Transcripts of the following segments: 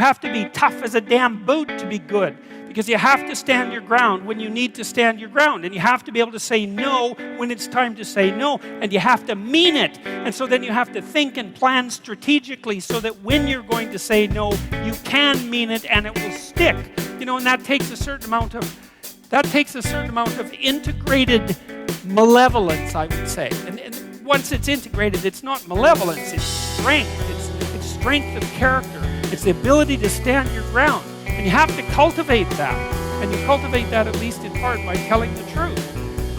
You have to be tough as a damn boot to be good, because you have to stand your ground when you need to stand your ground, and you have to be able to say no when it's time to say no, and you have to mean it. And so then you have to think and plan strategically so that when you're going to say no, you can mean it and it will stick. You know, and that takes a certain amount of integrated malevolence, I would say. And once it's integrated, it's not malevolence, it's strength. It's strength of character. It's the ability to stand your ground. And you have to cultivate that. And you cultivate that at least in part by telling the truth.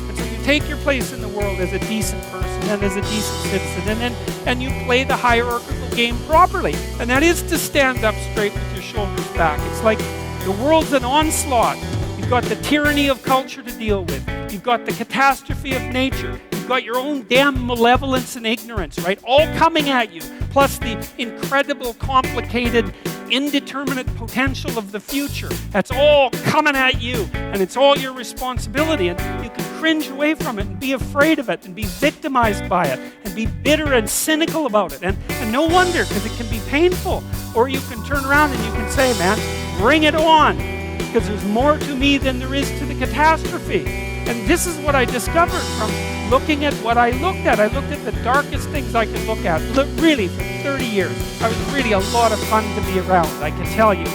And so you take your place in the world as a decent person and as a decent citizen, and you play the hierarchical game properly. And that is to stand up straight with your shoulders back. It's like the world's an onslaught. You've got the tyranny of culture to deal with. You've got the catastrophe of nature. You've got your own damn malevolence and ignorance, right? All coming at you. Plus the incredible, complicated, indeterminate potential of the future. That's all coming at you, and it's all your responsibility, and you can cringe away from it and be afraid of it and be victimized by it and be bitter and cynical about it, and no wonder, because it can be painful. Or you can turn around and you can say, man, bring it on, because there's more to me than there is to the catastrophe. And this is what I discovered from looking at what I looked at. I looked at the darkest things I could look at. Really, for 30 years, I was really a lot of fun to be around, I can tell you.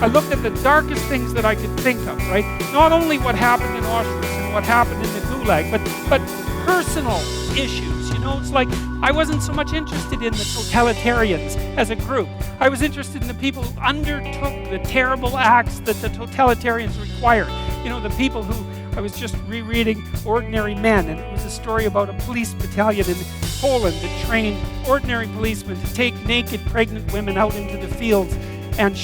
I looked at the darkest things that I could think of, right? Not only what happened in Auschwitz and what happened in the Gulag, but personal issues. You know, it's like I wasn't so much interested in the totalitarians as a group. I was interested in the people who undertook the terrible acts that the totalitarians required. You know, the people who, I was just rereading Ordinary Men, and it was a story about a police battalion in Poland that trained ordinary policemen to take naked pregnant women out into the fields and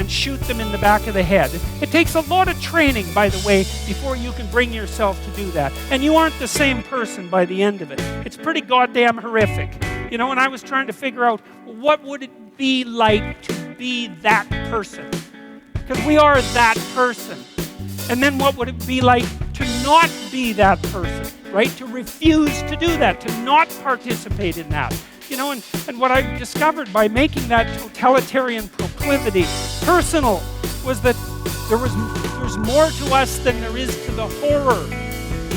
shoot them in the back of the head. It takes a lot of training, by the way, before you can bring yourself to do that. And you aren't the same person by the end of it. It's pretty goddamn horrific. You know, and I was trying to figure out, what would it be like to be that person? Because we are that person. And then what would it be like to not be that person, right? To refuse to do that, to not participate in that. You know, and what I discovered by making that totalitarian proclivity personal was that there's more to us than there is to the horror.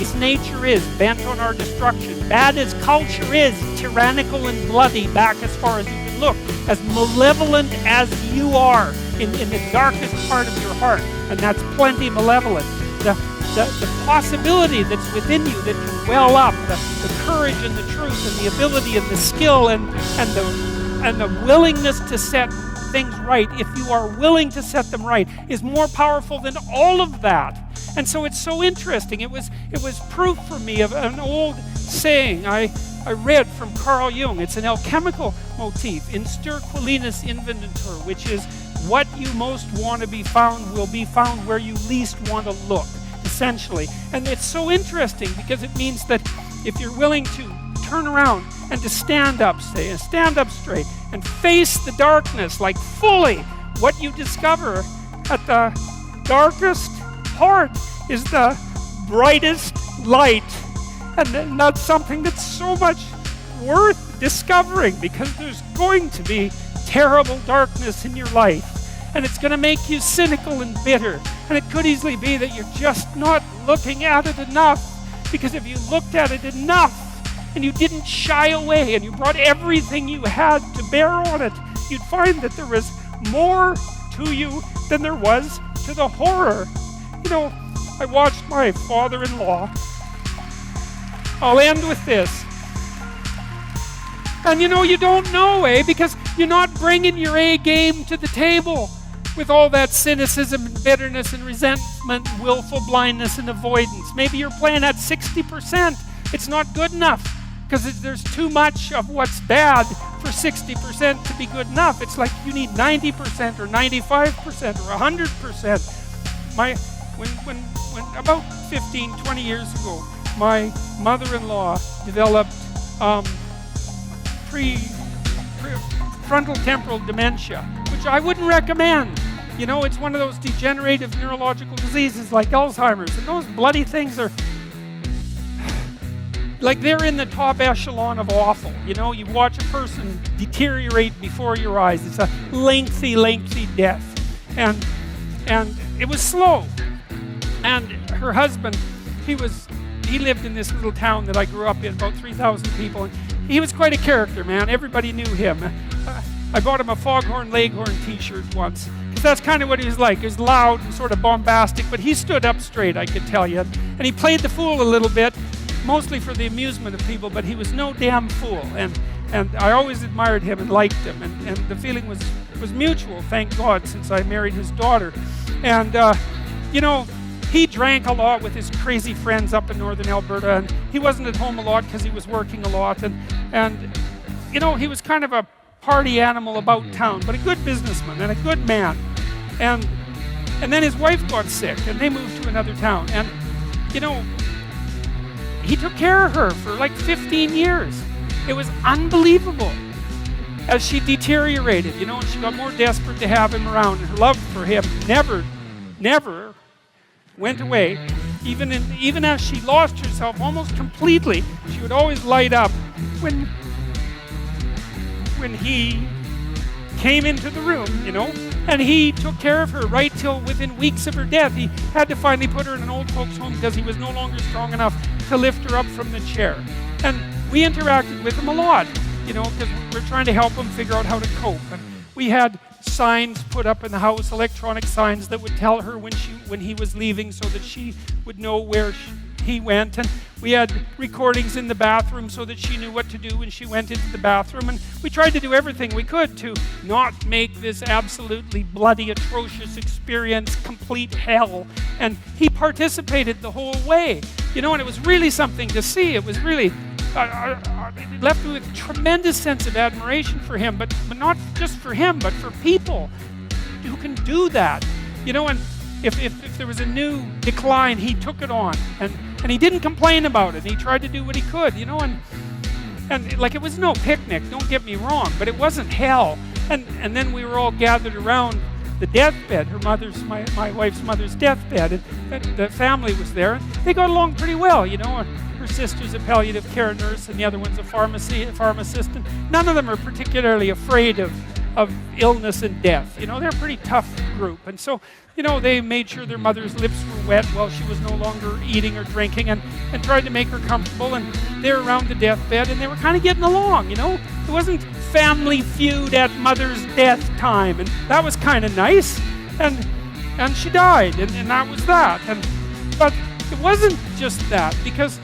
As nature is bent on our destruction, bad as culture is, tyrannical and bloody back as far as you can look, as malevolent as you are in the darkest part of your heart, and that's plenty malevolent. The possibility that's within you that can well up, the courage and the truth and the ability and the skill and the willingness to set things right, if you are willing to set them right, is more powerful than all of that. And so it's so interesting. It was proof for me of an old saying I read from Carl Jung. It's an alchemical motif, in stir qualinus inventur, which is what you most want to be found will be found where you least want to look, essentially. And it's so interesting because it means that if you're willing to turn around and to stand up straight and face the darkness like fully, what you discover at the darkest part is the brightest light. And that's something that's so much worth discovering, because there's going to be terrible darkness in your life, and it's going to make you cynical and bitter, and it could easily be that you're just not looking at it enough, because if you looked at it enough and you didn't shy away and you brought everything you had to bear on it, you'd find that there was more to you than there was to the horror. You know, I watched my father-in-law. I'll end with this. And you know, you don't know, because you're not bringing your A game to the table with all that cynicism and bitterness and resentment and willful blindness and avoidance. Maybe you're playing at 60%. It's not good enough, because there's too much of what's bad for 60% to be good enough. It's like you need 90% or 95% or 100%. When about 15, 20 years ago, my mother-in-law developed frontal temporal dementia, which I wouldn't recommend. You know, it's one of those degenerative neurological diseases like Alzheimer's, and those bloody things are like they're in the top echelon of awful. You know, you watch a person deteriorate before your eyes. It's a lengthy, lengthy death. And it was slow. And her husband, he lived in this little town that I grew up in, about 3,000 people. And he was quite a character, man. Everybody knew him. I bought him a Foghorn Leghorn t-shirt once, because that's kind of what he was like. He was loud and sort of bombastic, but he stood up straight, I could tell you. And he played the fool a little bit, mostly for the amusement of people, but he was no damn fool. And I always admired him and liked him, and the feeling was mutual, thank God, since I married his daughter. And, you know, he drank a lot with his crazy friends up in northern Alberta, and he wasn't at home a lot because he was working a lot. And you know, he was kind of a party animal about town, but a good businessman and a good man. And then his wife got sick, and they moved to another town. And, you know, he took care of her for like 15 years. It was unbelievable. As she deteriorated, you know, and she got more desperate to have him around, and her love for him never went away. Even as she lost herself almost completely, she would always light up when he came into the room, you know, and he took care of her right till within weeks of her death. He had to finally put her in an old folks home because he was no longer strong enough to lift her up from the chair. And we interacted with him a lot, you know, because we're trying to help him figure out how to cope. And we had signs put up in the house, electronic signs that would tell her when he was leaving, so that she would know where he went. And we had recordings in the bathroom so that she knew what to do when she went into the bathroom. And we tried to do everything we could to not make this absolutely bloody, atrocious experience complete hell. And he participated the whole way, you know, and it was really something to see. It was really it left me with a tremendous sense of admiration for him, but not just for him, but for people who can do that, you know. And if there was a new decline, he took it on, and he didn't complain about it. He tried to do what he could, you know, and like, it was no picnic, don't get me wrong, but it wasn't hell. And then we were all gathered around the deathbed, my wife's mother's deathbed, and the family was there, and they got along pretty well, you know. Her sister's a palliative care nurse, and the other one's a pharmacist, and none of them are particularly afraid of illness and death. You know, they're a pretty tough group. And so, you know, they made sure their mother's lips were wet while she was no longer eating or drinking, and tried to make her comfortable. And they're around the deathbed, and they were kind of getting along, you know. It wasn't Family Feud at mother's death time, and that was kind of nice. And she died, and that was that. But it wasn't just that, because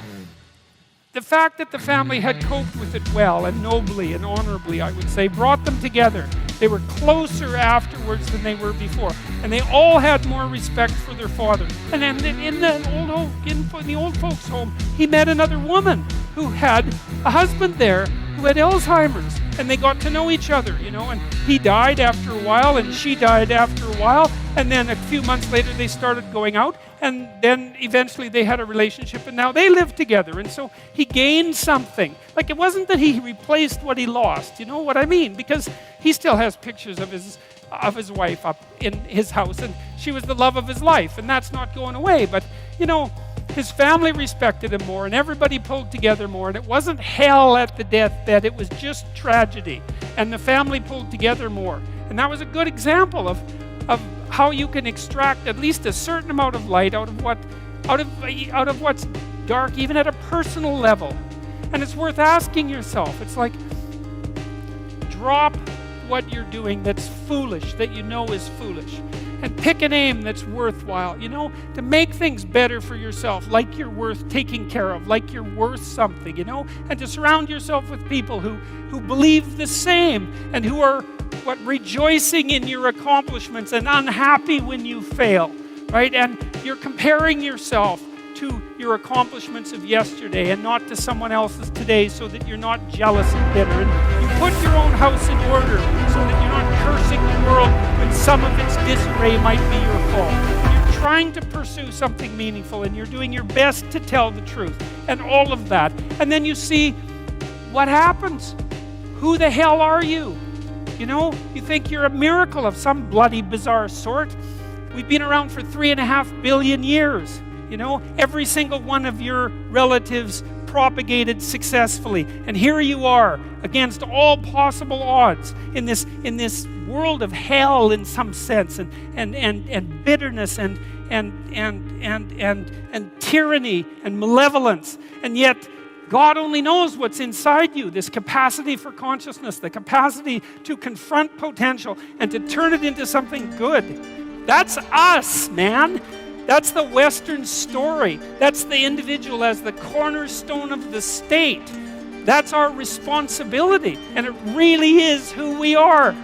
the fact that the family had coped with it well and nobly and honorably, I would say, brought them together. They were closer afterwards than they were before, and they all had more respect for their father. And then in the old folks' home, he met another woman who had a husband there who had Alzheimer's, and they got to know each other, you know. And he died after a while, and she died after a while, and then a few months later they started going out, and then eventually they had a relationship, and now they live together. And so he gained something. Like, it wasn't that he replaced what he lost, you know what I mean? Because he still has pictures of his wife up in his house, and she was the love of his life, and that's not going away. But, you know, his family respected him more, and everybody pulled together more, and it wasn't hell at the deathbed, it was just tragedy, and the family pulled together more. And that was a good example of how you can extract at least a certain amount of light out of what's dark, even at a personal level. And it's worth asking yourself. It's like, drop what you're doing that's foolish, that you know is foolish, and pick an aim that's worthwhile, you know, to make things better for yourself, like you're worth taking care of, like you're worth something, you know, and to surround yourself with people who believe the same, and who are rejoicing in your accomplishments and unhappy when you fail, right? And you're comparing yourself to your accomplishments of yesterday and not to someone else's today, so that you're not jealous and bitter. And you put your own house in order so that you're not cursing the world when some of its disarray might be your fault. You're trying to pursue something meaningful, and you're doing your best to tell the truth, and all of that. And then you see what happens. Who the hell are you? You know, you think you're a miracle of some bloody bizarre sort. We've been around for 3.5 billion years. You know, every single one of your relatives propagated successfully. And here you are, against all possible odds, in this world of hell in some sense, and bitterness and tyranny and malevolence. And yet God only knows what's inside you, this capacity for consciousness, the capacity to confront potential and to turn it into something good. That's us, man. That's the Western story. That's the individual as the cornerstone of the state. That's our responsibility, and it really is who we are.